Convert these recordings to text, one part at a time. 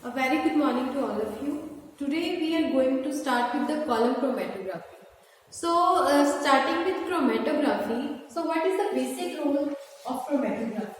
A very good morning to all of you. Today we are going to start with the column chromatography. Starting with chromatography. So what is the basic role of chromatography?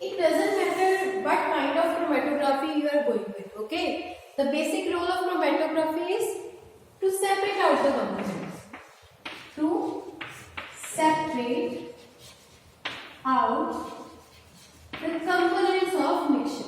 It doesn't matter what kind of chromatography you are going with, okay? The basic role of chromatography is to separate out the components. To separate out the components of mixture.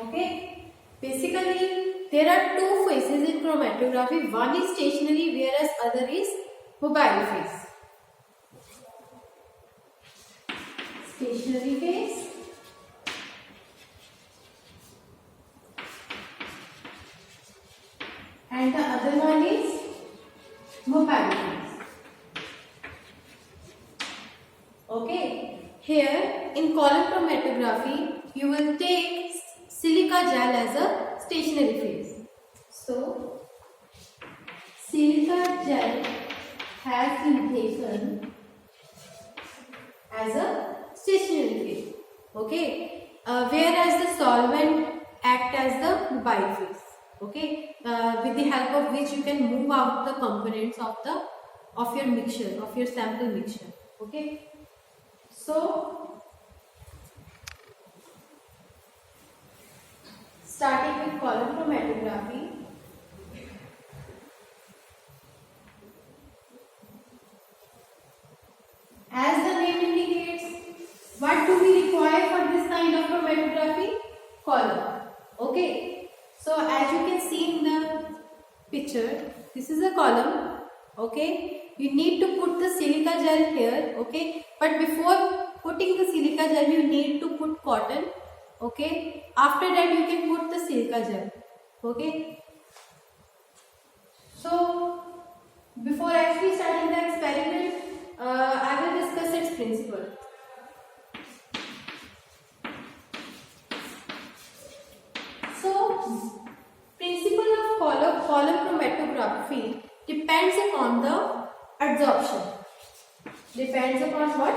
Okay. Basically, there are two phases in chromatography. One is stationary, whereas other is mobile phase. Stationary phase and the other one is mobile phase. Okay. Here in column chromatography, you will take silica gel as a stationary phase. So, silica gel has been taken as a stationary phase. Okay. Whereas the solvent act as the mobile phase. Okay. With the help of which you can move out the components of your mixture, of your sample mixture. Okay. So, starting with column chromatography. As the name indicates, what do we require for this kind of chromatography? Column. Okay. So, as you can see in the picture, this is a column. Okay. You need to put the silica gel here. Okay. But before putting the silica gel, you need to put cotton. Okay. After that, you can put the silica gel. Okay. So, before actually starting the experiment, I will discuss its principle. So, principle of column chromatography depends upon the adsorption. Depends upon what?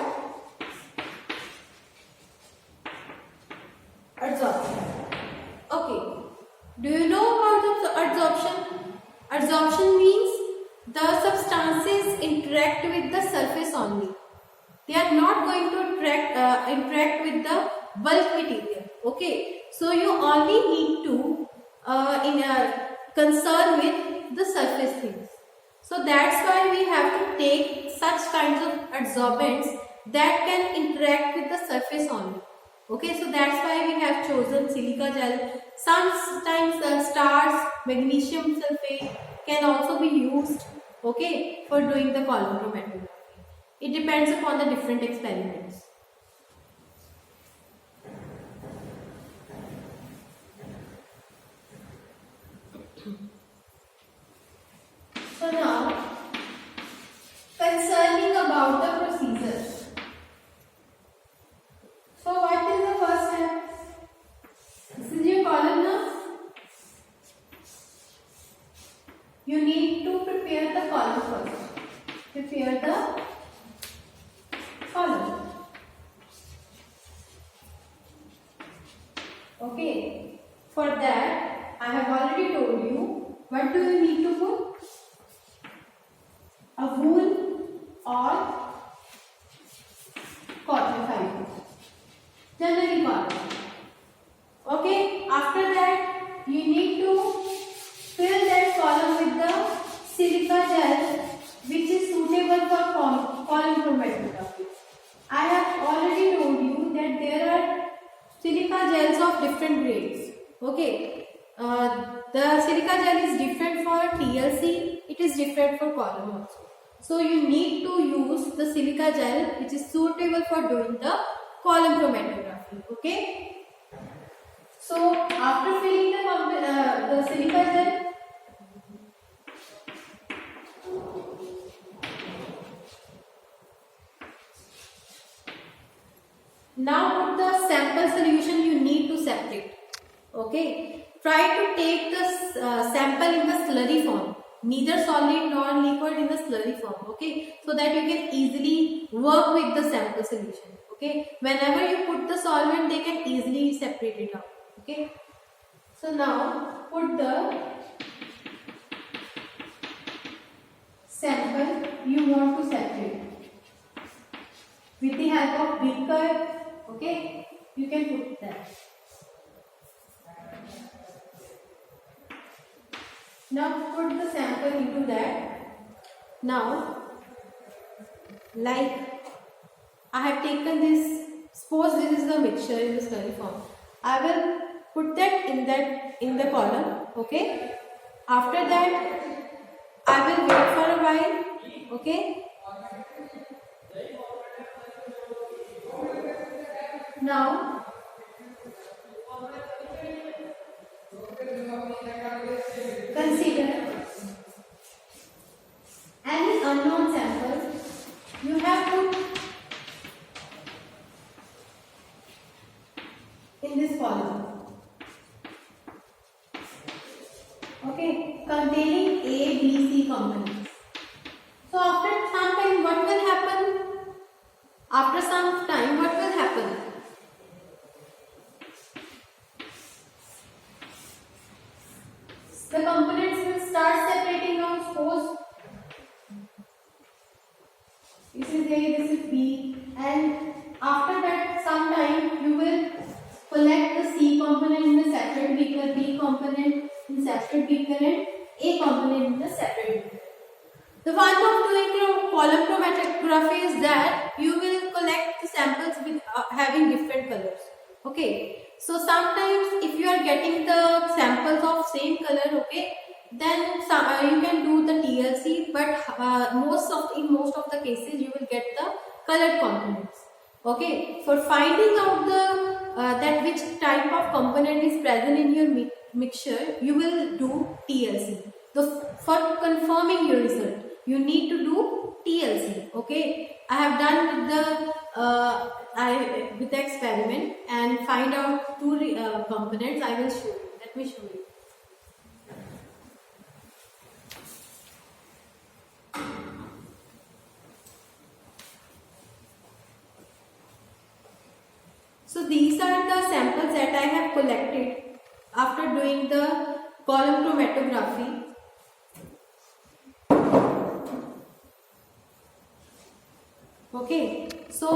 Adsorption. Okay. Do you know about the adsorption? Adsorption means the substances interact with the surface only. They are not going to interact with the bulk material. Okay. So you only need to concern with the surface things. So that's why we have to take such kinds of adsorbents that can interact with the surface only. Okay, so that's why we have chosen silica gel. Sometimes stars, magnesium sulfate can also be used, okay, for doing the column chromatography. It depends upon the different experiments. So now, concerning about the procedure. So what is the first step? This is your column now. You need to prepare the column first. Prepare the column. Okay. For that, I have already told you what do you need to put? A wool or cotton fiber. Generally cotton. Okay. After that, you need to fill that column with the silica gel which is suitable for column chromatography. I have already told you that there are silica gels of different grades. Okay. The silica gel is different for TLC. It is different for column also. So you need to use the silica gel which is suitable for doing the column chromatography. Okay. So after filling the silica gel, now put the sample solution you need to separate. Okay. try to take the sample in the slurry form, neither solid nor liquid, in the slurry form, okay, so that you can easily work with the sample solution. Okay, whenever you put the solvent, they can easily separate it out. Okay, so now put the sample you want to separate with the help of beaker. Okay, you can put that. Now put the sample into that. Now, like I have taken this, suppose this is the mixture in the slurry form. I will put that in the column. Okay. After that, I will wait for a while. Okay. Now, consider any unknown sample you have put in this column. Okay, containing A, B, C components. So after some time, what will happen? After some time, what will happen? The components will start separating out. Suppose this is A, this is B, and after that some time you will collect the C component in the separate beaker, B component in separate beaker, and A component in the separate beaker. The one of doing column chromatography is that you will collect the samples with having different colors. Okay. So sometimes if you are getting the samples of same color, okay, then you can do the TLC, but in most of the cases you will get the colored components. Okay, for finding out the that which type of component is present in your mixture, you will do TLC. So for confirming your result, you need to do TLC. Okay, I have done with the experiment and find out two components. I will show you. Let me show you. So these are the samples that I have collected after doing the column chromatography. Okay, so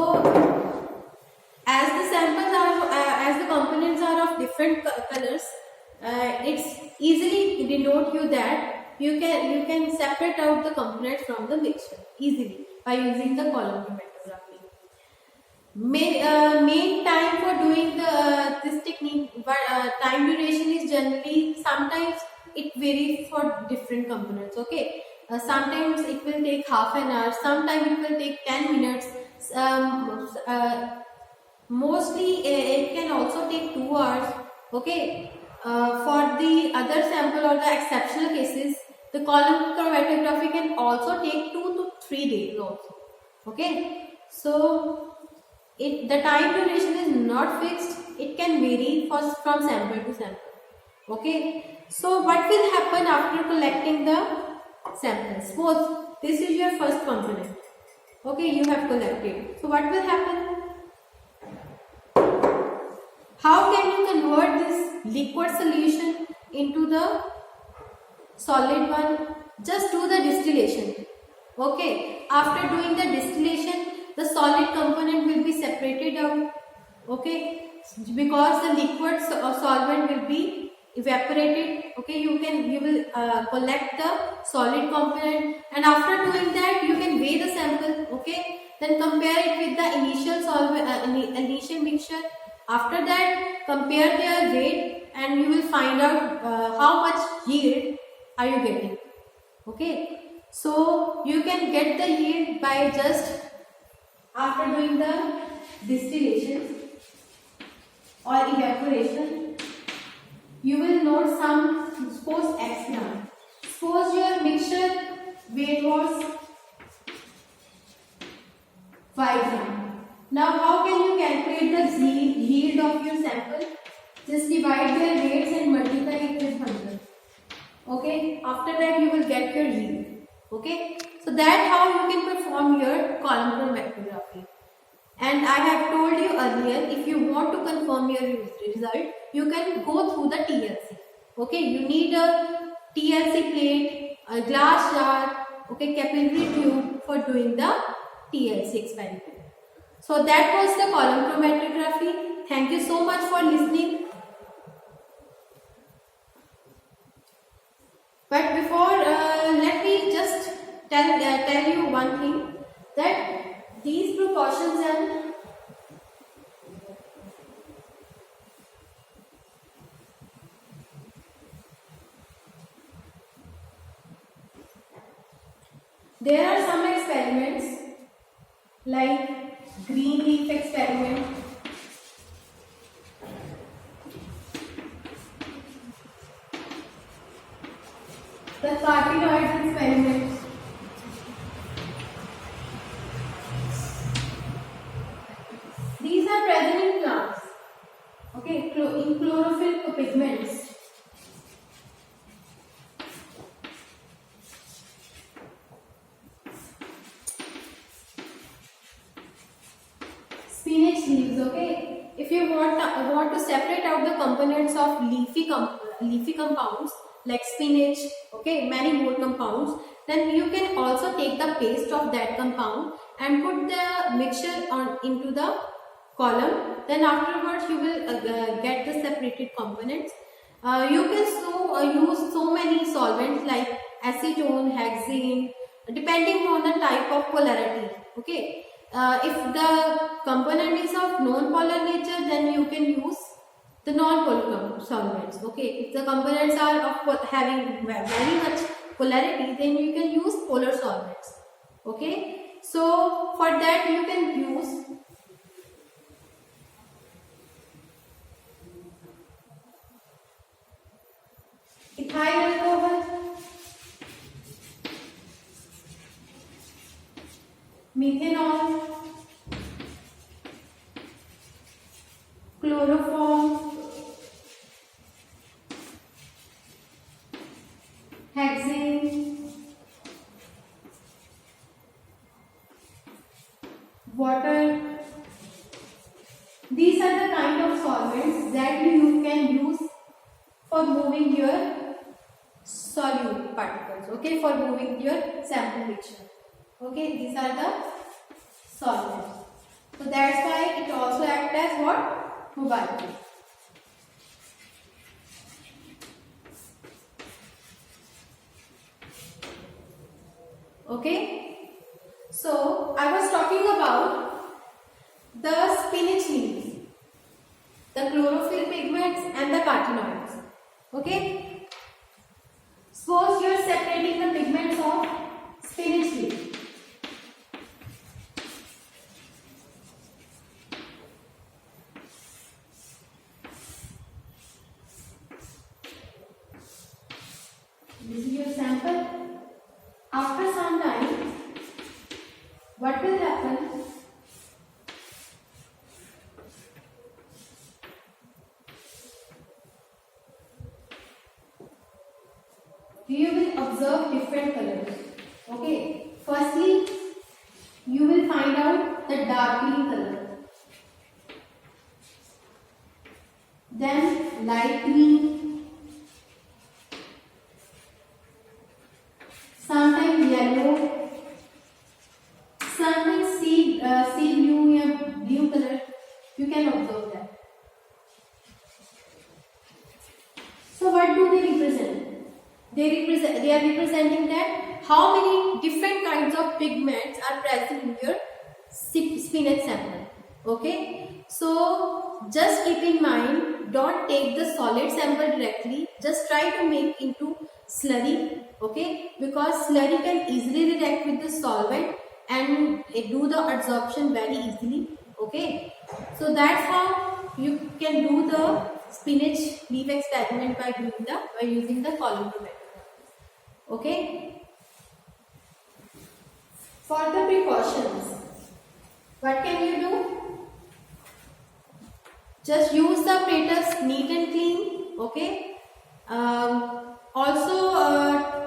as the samples are, as the components are of different colors, it's easily denote you that you can separate out the components from the mixture easily by using the column chromatography. Main time for doing this technique, time duration is generally, sometimes it varies for different components. Okay, sometimes it will take half an hour, sometimes it will take 10 minutes, mostly it can also take 2 hours. Okay, for the other sample or the exceptional cases, the column chromatography can also take 2 to 3 days also. Okay, so the time duration is not fixed, it can vary from sample to sample. Okay, so what will happen after collecting the samples? Suppose this is your first component. Okay, you have collected. So what will happen? How can you convert this liquid solution into the solid one? Just do the distillation. Okay, after doing the distillation, the solid component will be separated out. Okay, because the liquid solvent will be evaporated. Okay, you will collect the solid component, and after doing that you can weigh the sample. Okay, then compare it with the initial solvent, initial mixture. After that, compare their weight and you will find out how much yield are you getting. Okay, so you can get the yield by just after doing the distillation or evaporation. You will note some, suppose X now. Suppose your mixture weight was 5 gram. Now how can you calculate the yield of your sample? Just divide their weights and multiply is 100. Okay, after that you will get your yield. Okay, so that's how you can perform your column chromatography. And I have told you earlier, if you want to confirm your result, you can go through the TLC. Okay, you need a TLC plate, a glass jar, okay, capillary tube for doing the TLC experiment. So that was the column chromatography. Thank you so much for listening. But before, let me just tell you one thing, that these precautions and there are some experiments like green leaf experiment, the carotenoid experiment, these are present in plants, okay, in chlorophyll pigments. Spinach leaves, okay. If you want to separate out the components of leafy compounds like spinach, okay, many more compounds, then you can also take the paste of that compound and put the mixture into the column. Then afterwards you will get the separated components. You can use so many solvents like acetone, hexane, depending on the type of polarity, okay. If the component is of non-polar nature, then you can use the non-polar solvents, okay. If the components are of having very much polarity, then you can use polar solvents, okay. So for that you can use ethyl alcohol, methanol, chloroform, hexane, water. These are the kind of solvents that you can use for moving your solute particles, okay, for moving your sample mixture, okay. These are the solvents. So that's why it also acts as what? Mobile. Okay. So I was talking about the spinach leaves, the chlorophyll pigments and the carotenoids, okay. Suppose you are separating the pigments of spinach leaf. This is your sample. After some time, what will happen? You will observe different colors, okay. Firstly, you will find out the dark green color, then light green, sometimes yellow, sometimes sea blue or blue color. You can observe that. So what do they represent? They are representing that how many different kinds of pigments are present in your spinach sample, okay. So just keep in mind, don't take the solid sample directly, just try to make into slurry, okay, because slurry can easily react with the solvent and do the adsorption very easily, okay. So that's how you can do the spinach leaf experiment by using the column chromatography. Okay. For the precautions, what can you do? Just use the apparatus neat and clean. Okay. Also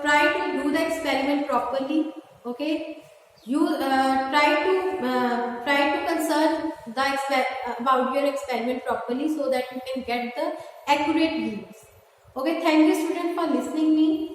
try to do the experiment properly. Okay, you try to consult about your experiment properly so that you can get the accurate views. Okay, thank you students for listening me.